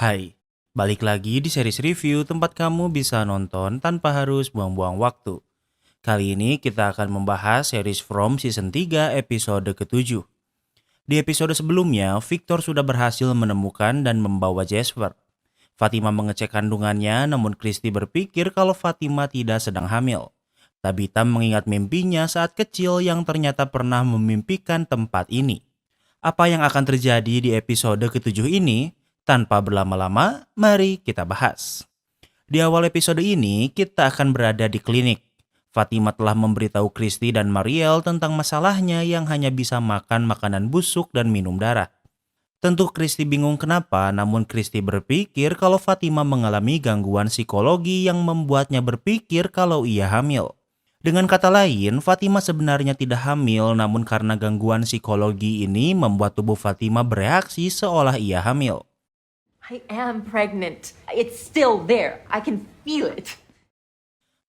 Hai, balik lagi di series review tempat kamu bisa nonton tanpa harus buang-buang waktu. Kali ini kita akan membahas series From Season 3 episode ke-7. Di episode sebelumnya, Victor sudah berhasil menemukan dan membawa Jasper. Fatima mengecek kandungannya, namun Christy berpikir kalau Fatima tidak sedang hamil. Tabitha mengingat mimpinya saat kecil yang ternyata pernah memimpikan tempat ini. Apa yang akan terjadi di episode ke-7 ini? Tanpa berlama-lama, mari kita bahas. Di awal episode ini, kita akan berada di klinik. Fatima telah memberitahu Christy dan Mariel tentang masalahnya yang hanya bisa makan makanan busuk dan minum darah. Tentu Christy bingung kenapa, namun Christy berpikir kalau Fatima mengalami gangguan psikologi yang membuatnya berpikir kalau ia hamil. Dengan kata lain, Fatima sebenarnya tidak hamil, namun karena gangguan psikologi ini membuat tubuh Fatima bereaksi seolah ia hamil. I am pregnant. It's still there. I can feel it.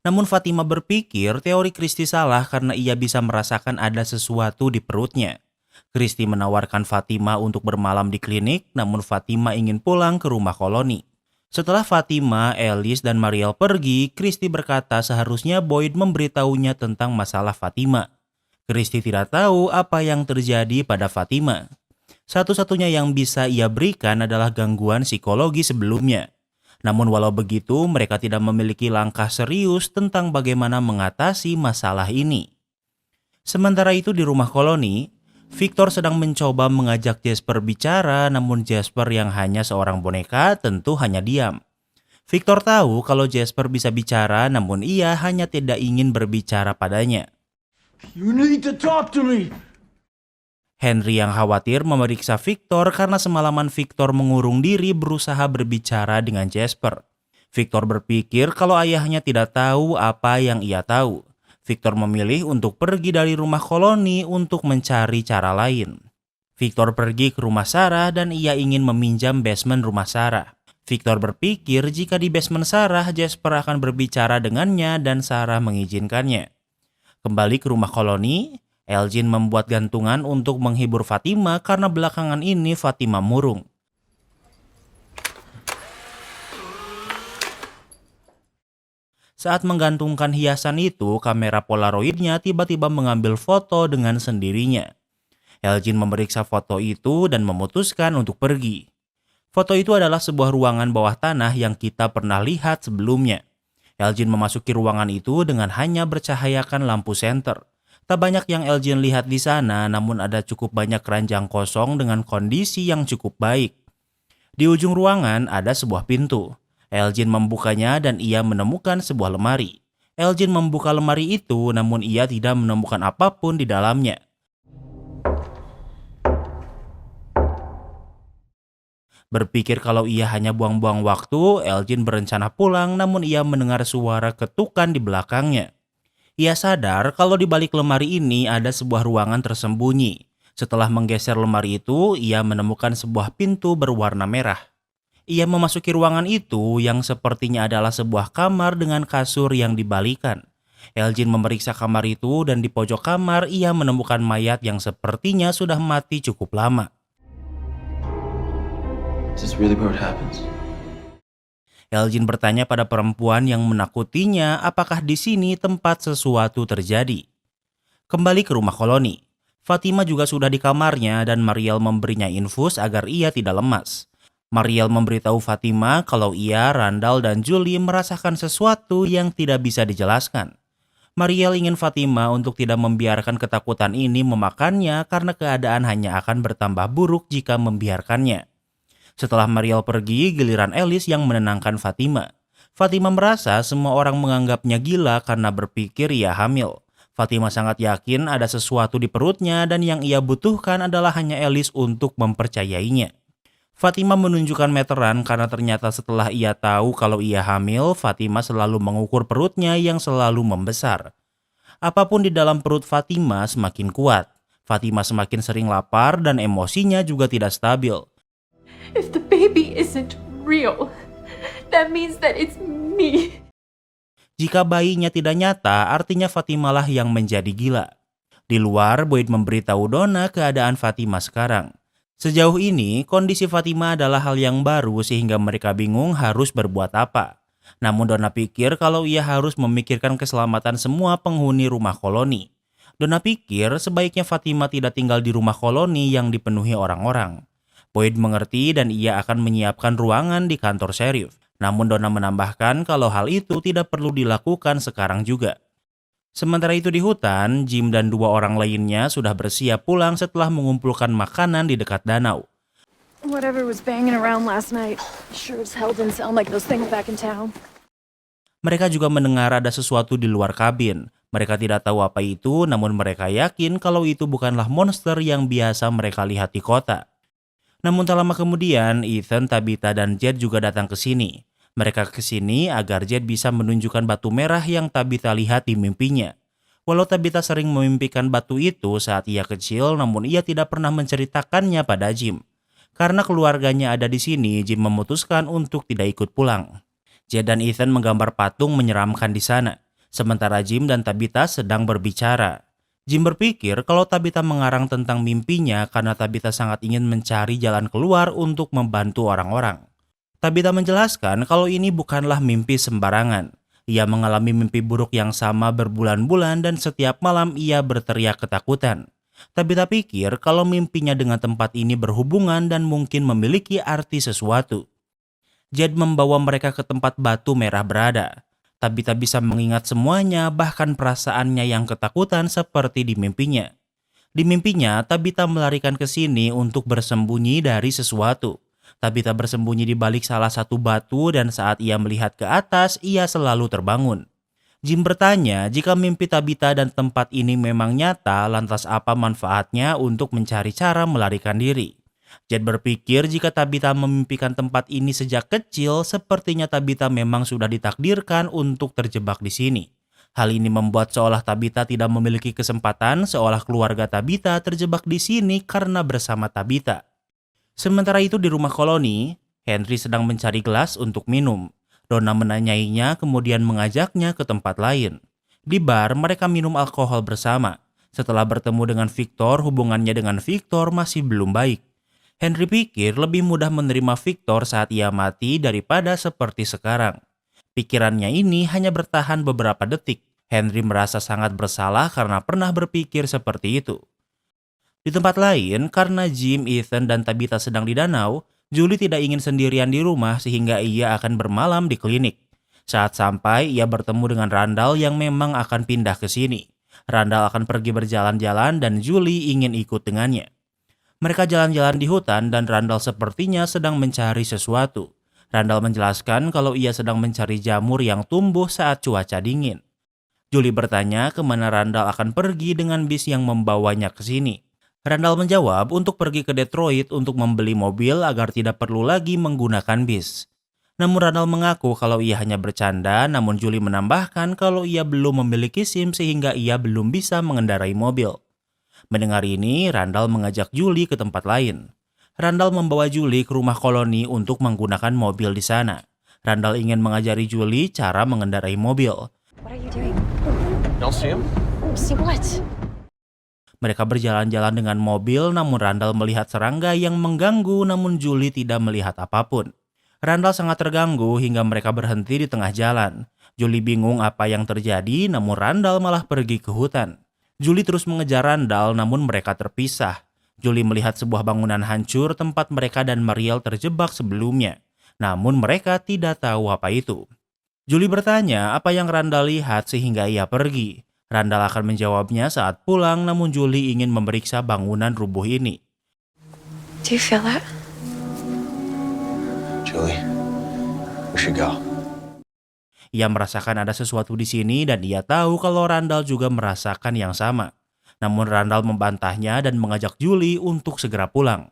Namun Fatima berpikir teori Christy salah karena ia bisa merasakan ada sesuatu di perutnya. Christy menawarkan Fatima untuk bermalam di klinik, namun Fatima ingin pulang ke rumah koloni. Setelah Fatima, Alice, dan Mariel pergi, Christy berkata seharusnya Boyd memberitahunya tentang masalah Fatima. Christy tidak tahu apa yang terjadi pada Fatima. Satu-satunya yang bisa ia berikan adalah gangguan psikologi sebelumnya. Namun walau begitu, mereka tidak memiliki langkah serius tentang bagaimana mengatasi masalah ini. Sementara itu di rumah koloni, Victor sedang mencoba mengajak Jasper bicara, namun Jasper yang hanya seorang boneka tentu hanya diam. Victor tahu kalau Jasper bisa bicara, namun ia hanya tidak ingin berbicara padanya. You need to talk to me. Henry yang khawatir memeriksa Victor karena semalaman Victor mengurung diri berusaha berbicara dengan Jasper. Victor berpikir kalau ayahnya tidak tahu apa yang ia tahu. Victor memilih untuk pergi dari rumah koloni untuk mencari cara lain. Victor pergi ke rumah Sarah dan ia ingin meminjam basement rumah Sarah. Victor berpikir jika di basement Sarah, Jasper akan berbicara dengannya dan Sarah mengizinkannya. Kembali ke rumah koloni, Elgin membuat gantungan untuk menghibur Fatima karena belakangan ini Fatima murung. Saat menggantungkan hiasan itu, kamera polaroidnya tiba-tiba mengambil foto dengan sendirinya. Elgin memeriksa foto itu dan memutuskan untuk pergi. Foto itu adalah sebuah ruangan bawah tanah yang kita pernah lihat sebelumnya. Elgin memasuki ruangan itu dengan hanya bercahayakan lampu senter. Tak banyak yang Elgin lihat di sana, namun ada cukup banyak keranjang kosong dengan kondisi yang cukup baik. Di ujung ruangan ada sebuah pintu. Elgin membukanya dan ia menemukan sebuah lemari. Elgin membuka lemari itu, namun ia tidak menemukan apapun di dalamnya. Berpikir kalau ia hanya buang-buang waktu, Elgin berencana pulang, namun ia mendengar suara ketukan di belakangnya. Ia sadar kalau di balik lemari ini ada sebuah ruangan tersembunyi. Setelah menggeser lemari itu, ia menemukan sebuah pintu berwarna merah. Ia memasuki ruangan itu yang sepertinya adalah sebuah kamar dengan kasur yang dibalikan. Elgin memeriksa kamar itu dan di pojok kamar ia menemukan mayat yang sepertinya sudah mati cukup lama. Is this really where it happens? Elgin bertanya pada perempuan yang menakutinya apakah di sini tempat sesuatu terjadi. Kembali ke rumah koloni, Fatima juga sudah di kamarnya dan Mariel memberinya infus agar ia tidak lemas. Mariel memberitahu Fatima kalau ia, Randall, dan Julie merasakan sesuatu yang tidak bisa dijelaskan. Mariel ingin Fatima untuk tidak membiarkan ketakutan ini memakannya karena keadaan hanya akan bertambah buruk jika membiarkannya. Setelah Mariel pergi, giliran Alice yang menenangkan Fatima. Fatima merasa semua orang menganggapnya gila karena berpikir ia hamil. Fatima sangat yakin ada sesuatu di perutnya dan yang ia butuhkan adalah hanya Alice untuk mempercayainya. Fatima menunjukkan meteran karena ternyata setelah ia tahu kalau ia hamil, Fatima selalu mengukur perutnya yang selalu membesar. Apapun di dalam perut Fatima semakin kuat. Fatima semakin sering lapar dan emosinya juga tidak stabil. If the baby isn't real, that means that it's me. Jika bayinya tidak nyata, artinya Fatima lah yang menjadi gila. Di luar, Boyd memberitahu Donna keadaan Fatima sekarang. Sejauh ini, kondisi Fatima adalah hal yang baru sehingga mereka bingung harus berbuat apa. Namun Donna pikir kalau ia harus memikirkan keselamatan semua penghuni rumah koloni. Donna pikir sebaiknya Fatima tidak tinggal di rumah koloni yang dipenuhi orang-orang. Boyd mengerti dan ia akan menyiapkan ruangan di kantor sheriff. Namun Donna menambahkan kalau hal itu tidak perlu dilakukan sekarang juga. Sementara itu di hutan, Jim dan dua orang lainnya sudah bersiap pulang setelah mengumpulkan makanan di dekat danau. Whatever was banging around last night sure as hell didn't sound like those things back in town. Mereka juga mendengar ada sesuatu di luar kabin. Mereka tidak tahu apa itu, namun mereka yakin kalau itu bukanlah monster yang biasa mereka lihat di kota. Namun tak lama kemudian, Ethan, Tabitha, dan Jed juga datang ke sini. Mereka ke sini agar Jed bisa menunjukkan batu merah yang Tabitha lihat di mimpinya. Walau Tabitha sering memimpikan batu itu saat ia kecil, namun ia tidak pernah menceritakannya pada Jim. Karena keluarganya ada di sini, Jim memutuskan untuk tidak ikut pulang. Jed dan Ethan menggambar patung menyeramkan di sana, sementara Jim dan Tabitha sedang berbicara. Jim berpikir kalau Tabitha mengarang tentang mimpinya karena Tabitha sangat ingin mencari jalan keluar untuk membantu orang-orang. Tabitha menjelaskan kalau ini bukanlah mimpi sembarangan. Ia mengalami mimpi buruk yang sama berbulan-bulan dan setiap malam ia berteriak ketakutan. Tabitha pikir kalau mimpinya dengan tempat ini berhubungan dan mungkin memiliki arti sesuatu. Jed membawa mereka ke tempat batu merah berada. Tabitha bisa mengingat semuanya, bahkan perasaannya yang ketakutan seperti di mimpinya. Di mimpinya, Tabitha melarikan ke sini untuk bersembunyi dari sesuatu. Tabitha bersembunyi di balik salah satu batu dan saat ia melihat ke atas, ia selalu terbangun. Jim bertanya, jika mimpi Tabitha dan tempat ini memang nyata, lantas apa manfaatnya untuk mencari cara melarikan diri? Jed berpikir jika Tabitha memimpikan tempat ini sejak kecil, sepertinya Tabitha memang sudah ditakdirkan untuk terjebak di sini. Hal ini membuat seolah Tabitha tidak memiliki kesempatan, seolah keluarga Tabitha terjebak di sini karena bersama Tabitha. Sementara itu di rumah koloni, Henry sedang mencari gelas untuk minum. Donna menanyainya kemudian mengajaknya ke tempat lain. Di bar, mereka minum alkohol bersama. Setelah bertemu dengan Victor, hubungannya dengan Victor masih belum baik. Henry pikir lebih mudah menerima Victor saat ia mati daripada seperti sekarang. Pikirannya ini hanya bertahan beberapa detik. Henry merasa sangat bersalah karena pernah berpikir seperti itu. Di tempat lain, karena Jim, Ethan, dan Tabitha sedang di danau, Julie tidak ingin sendirian di rumah sehingga ia akan bermalam di klinik. Saat sampai, ia bertemu dengan Randall yang memang akan pindah ke sini. Randall akan pergi berjalan-jalan dan Julie ingin ikut dengannya. Mereka jalan-jalan di hutan dan Randall sepertinya sedang mencari sesuatu. Randall menjelaskan kalau ia sedang mencari jamur yang tumbuh saat cuaca dingin. Julie bertanya kemana Randall akan pergi dengan bis yang membawanya ke sini. Randall menjawab untuk pergi ke Detroit untuk membeli mobil agar tidak perlu lagi menggunakan bis. Namun Randall mengaku kalau ia hanya bercanda, namun Julie menambahkan kalau ia belum memiliki SIM sehingga ia belum bisa mengendarai mobil. Mendengar ini, Randall mengajak Julie ke tempat lain. Randall membawa Julie ke rumah koloni untuk menggunakan mobil di sana. Randall ingin mengajari Julie cara mengendarai mobil. What are you doing? Y'all see him? See what? Mereka berjalan-jalan dengan mobil, namun Randall melihat serangga yang mengganggu, namun Julie tidak melihat apapun. Randall sangat terganggu hingga mereka berhenti di tengah jalan. Julie bingung apa yang terjadi, namun Randall malah pergi ke hutan. Julie terus mengejar Randall, namun mereka terpisah. Julie melihat sebuah bangunan hancur tempat mereka dan Mariel terjebak sebelumnya. Namun mereka tidak tahu apa itu. Julie bertanya apa yang Randall lihat sehingga ia pergi. Randall akan menjawabnya saat pulang, namun Julie ingin memeriksa bangunan rubuh ini. Do you feel that? Julie, we should go. Ia merasakan ada sesuatu di sini dan ia tahu kalau Randall juga merasakan yang sama. Namun Randall membantahnya dan mengajak Julie untuk segera pulang.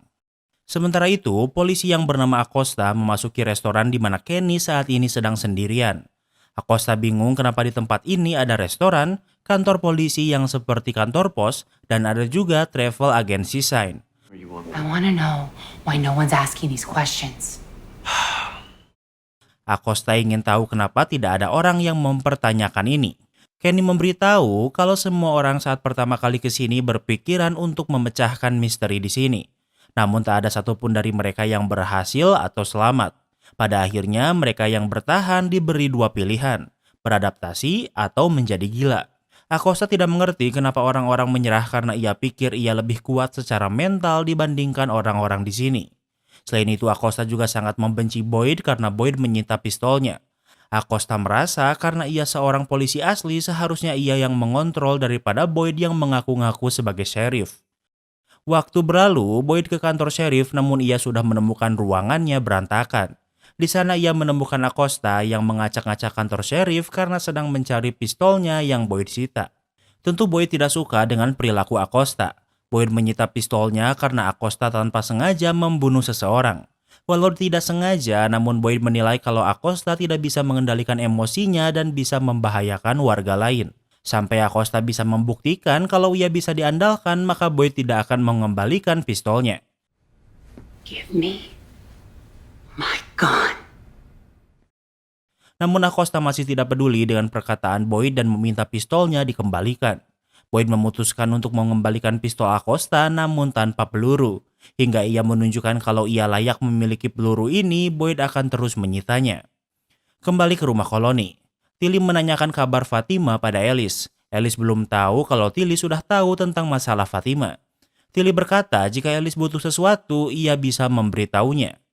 Sementara itu, polisi yang bernama Acosta memasuki restoran di mana Kenny saat ini sedang sendirian. Acosta bingung kenapa di tempat ini ada restoran, kantor polisi yang seperti kantor pos, dan ada juga travel agency sign. I want to know why no one's asking these questions. Acosta ingin tahu kenapa tidak ada orang yang mempertanyakan ini. Kenny memberitahu kalau semua orang saat pertama kali ke sini berpikiran untuk memecahkan misteri di sini. Namun tak ada satupun dari mereka yang berhasil atau selamat. Pada akhirnya mereka yang bertahan diberi dua pilihan, beradaptasi atau menjadi gila. Acosta tidak mengerti kenapa orang-orang menyerah karena ia pikir ia lebih kuat secara mental dibandingkan orang-orang di sini. Selain itu, Acosta juga sangat membenci Boyd karena Boyd menyita pistolnya. Acosta merasa karena ia seorang polisi asli, seharusnya ia yang mengontrol daripada Boyd yang mengaku-ngaku sebagai sheriff. Waktu berlalu, Boyd ke kantor sheriff namun ia sudah menemukan ruangannya berantakan. Di sana ia menemukan Acosta yang mengacak-ngacak kantor sheriff karena sedang mencari pistolnya yang Boyd sita. Tentu Boyd tidak suka dengan perilaku Acosta. Boyd menyita pistolnya karena Acosta tanpa sengaja membunuh seseorang. Walau tidak sengaja, namun Boyd menilai kalau Acosta tidak bisa mengendalikan emosinya dan bisa membahayakan warga lain. Sampai Acosta bisa membuktikan kalau ia bisa diandalkan, maka Boyd tidak akan mengembalikan pistolnya. Give me my gun. Namun Acosta masih tidak peduli dengan perkataan Boyd dan meminta pistolnya dikembalikan. Boyd memutuskan untuk mengembalikan pistol Acosta namun tanpa peluru. Hingga ia menunjukkan kalau ia layak memiliki peluru ini, Boyd akan terus menyitanya. Kembali ke rumah koloni. Tilly menanyakan kabar Fatima pada Alice. Alice belum tahu kalau Tilly sudah tahu tentang masalah Fatima. Tilly berkata jika Alice butuh sesuatu, ia bisa memberitahunya.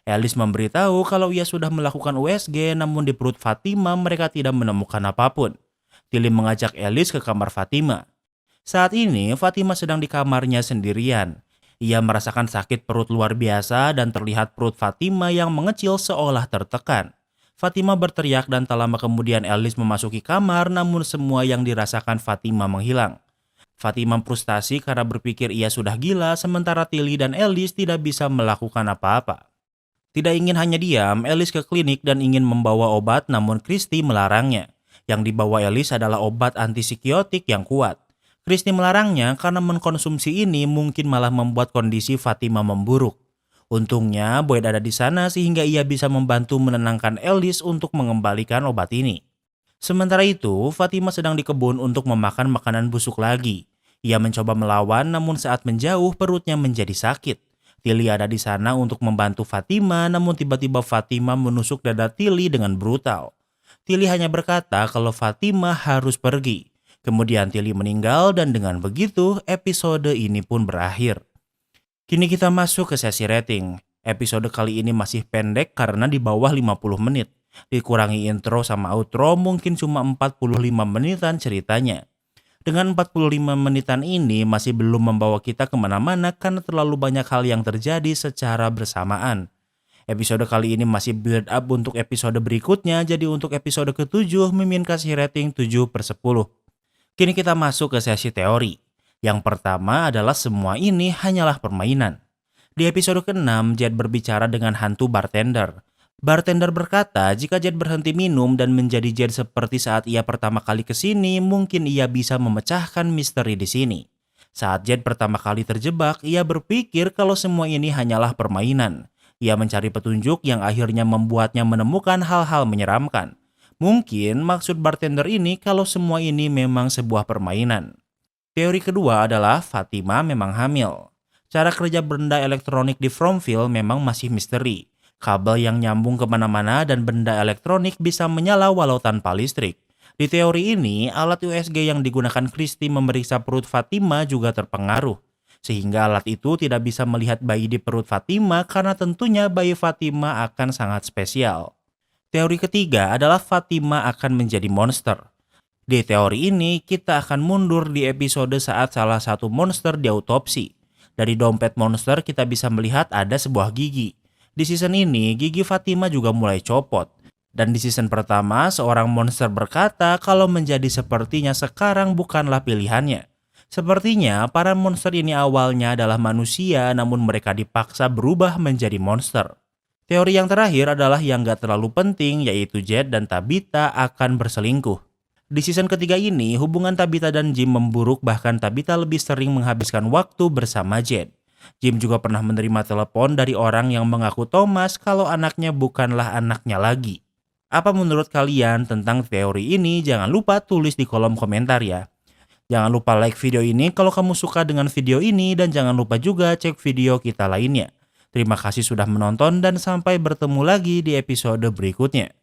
Alice memberitahu kalau ia sudah melakukan USG namun di perut Fatima mereka tidak menemukan apapun. Tilly mengajak Alice ke kamar Fatima. Saat ini Fatima sedang di kamarnya sendirian. Ia merasakan sakit perut luar biasa dan terlihat perut Fatima yang mengecil seolah tertekan. Fatima berteriak dan tak lama kemudian Alice memasuki kamar namun semua yang dirasakan Fatima menghilang. Fatima frustasi karena berpikir ia sudah gila sementara Tilly dan Alice tidak bisa melakukan apa-apa. Tidak ingin hanya diam, Alice ke klinik dan ingin membawa obat namun Christy melarangnya. Yang dibawa Alice adalah obat antipsikotik yang kuat. Christy melarangnya karena mengkonsumsi ini mungkin malah membuat kondisi Fatima memburuk. Untungnya Boyd ada di sana sehingga ia bisa membantu menenangkan Alice untuk mengembalikan obat ini. Sementara itu, Fatima sedang di kebun untuk memakan makanan busuk lagi. Ia mencoba melawan namun saat menjauh perutnya menjadi sakit. Tilly ada di sana untuk membantu Fatima namun tiba-tiba Fatima menusuk dada Tilly dengan brutal. Tilly hanya berkata kalau Fatima harus pergi. Kemudian Tilly meninggal dan dengan begitu episode ini pun berakhir. Kini kita masuk ke sesi rating. Episode kali ini masih pendek karena di bawah 50 menit. Dikurangi intro sama outro mungkin cuma 45 menitan ceritanya. Dengan 45 menitan ini masih belum membawa kita kemana-mana karena terlalu banyak hal yang terjadi secara bersamaan. Episode kali ini masih build up untuk episode berikutnya, jadi untuk episode ke-7 Mimin kasih rating 7/10. Kini kita masuk ke sesi teori. Yang pertama adalah semua ini hanyalah permainan. Di episode ke-6, Jed berbicara dengan hantu bartender. Bartender berkata jika Jed berhenti minum dan menjadi Jed seperti saat ia pertama kali kesini, mungkin ia bisa memecahkan misteri di sini. Saat Jed pertama kali terjebak, ia berpikir kalau semua ini hanyalah permainan. Ia mencari petunjuk yang akhirnya membuatnya menemukan hal-hal menyeramkan. Mungkin maksud bartender ini kalau semua ini memang sebuah permainan. Teori kedua adalah Fatima memang hamil. Cara kerja benda elektronik di Fromville memang masih misteri. Kabel yang nyambung kemana-mana dan benda elektronik bisa menyala walau tanpa listrik. Di teori ini, alat USG yang digunakan Christy memeriksa perut Fatima juga terpengaruh. Sehingga alat itu tidak bisa melihat bayi di perut Fatima karena tentunya bayi Fatima akan sangat spesial. Teori ketiga adalah Fatima akan menjadi monster. Di teori ini, kita akan mundur di episode saat salah satu monster diautopsi. Dari dompet monster kita bisa melihat ada sebuah gigi. Di season ini, gigi Fatima juga mulai copot. Dan di season pertama, seorang monster berkata kalau menjadi sepertinya sekarang bukanlah pilihannya. Sepertinya para monster ini awalnya adalah manusia namun mereka dipaksa berubah menjadi monster. Teori yang terakhir adalah yang gak terlalu penting, yaitu Jed dan Tabitha akan berselingkuh. Di season ketiga ini, hubungan Tabitha dan Jim memburuk, bahkan Tabitha lebih sering menghabiskan waktu bersama Jed. Jim juga pernah menerima telepon dari orang yang mengaku Thomas kalau anaknya bukanlah anaknya lagi. Apa menurut kalian tentang teori ini? Jangan lupa tulis di kolom komentar ya. Jangan lupa like video ini kalau kamu suka dengan video ini dan jangan lupa juga cek video kita lainnya. Terima kasih sudah menonton dan sampai bertemu lagi di episode berikutnya.